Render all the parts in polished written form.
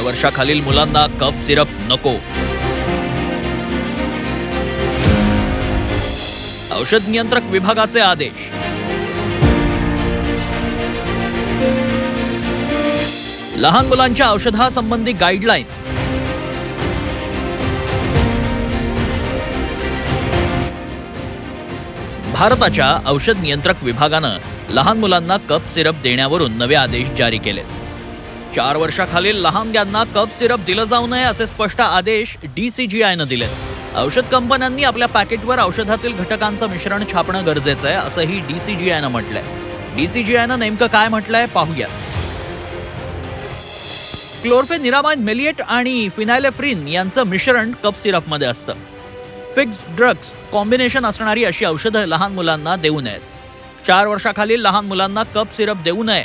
वर्षाखालील मुलांना cough syrup नको. औषध नियंत्रक विभागाचे आदेश. लहान मुलांच्या औषधासंबंधी गाईडलाईन्स. भारताच्या औषध नियंत्रक विभागानं लहान मुलांना कफ सिरप देण्यावरून नवे आदेश जारी केलेत. 4 वर्षाखालील लहानग्यांना कफ सिरप दिलं जाऊ नये असे स्पष्ट आदेश DCGIनं दिलेत. औषध कंपन्यांनी आपल्या पॅकेटवर औषधातील घटकांचं मिश्रण छापणं गरजेचं आहे असंही DCGIनं म्हटलंय. DCGIनं नेमकं काय म्हटलंय पाहूया. क्लोरफेनिरामाइन मेलिएट आणि फिनाइलेफ्रिन यांचं मिश्रण कफ सिरपमध्ये असतं. फिक्स्ड ड्रग्ज कॉम्बिनेशन असणारी अशी औषधं लहान मुलांना देऊ नयेत. 4 वर्षाखालील लहान मुलांना कफ सिरप देऊ नये.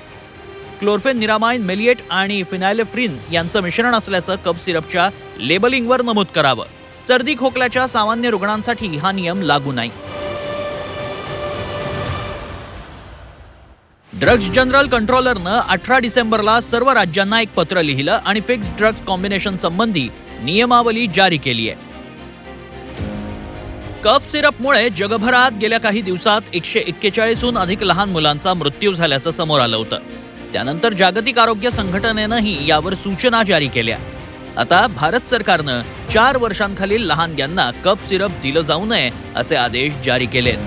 क्लोरफेनिरामाइन मेलिएट आणि फिनाइलेफ्रिन यांचं मिश्रण असल्याचं कफ सिरपच्या लेबलिंगवर नमूद करावं. सर्दी खोकल्याच्या सामान्य रुग्णांसाठी हा नियम लागू नाही. ड्रग्ज जनरल कंट्रोलरनं 18 डिसेंबरला सर्व राज्यांना एक पत्र लिहिलं आणि फिक्स्ड ड्रग्ज कॉम्बिनेशन संबंधी नियमावली जारी केली आहे. कफ सिरपमुळे जगभरात गेल्या काही दिवसात 141हून अधिक लहान मुलांचा मृत्यू झाल्याचं समोर आलं होतं. त्यानंतर जागतिक आरोग्य संघटनेनंही यावर सूचना जारी केल्या. आता भारत सरकारनं 4 वर्षांखालील लहानग्यांना कफ सिरप दिलं जाऊ नये असे आदेश जारी केलेत.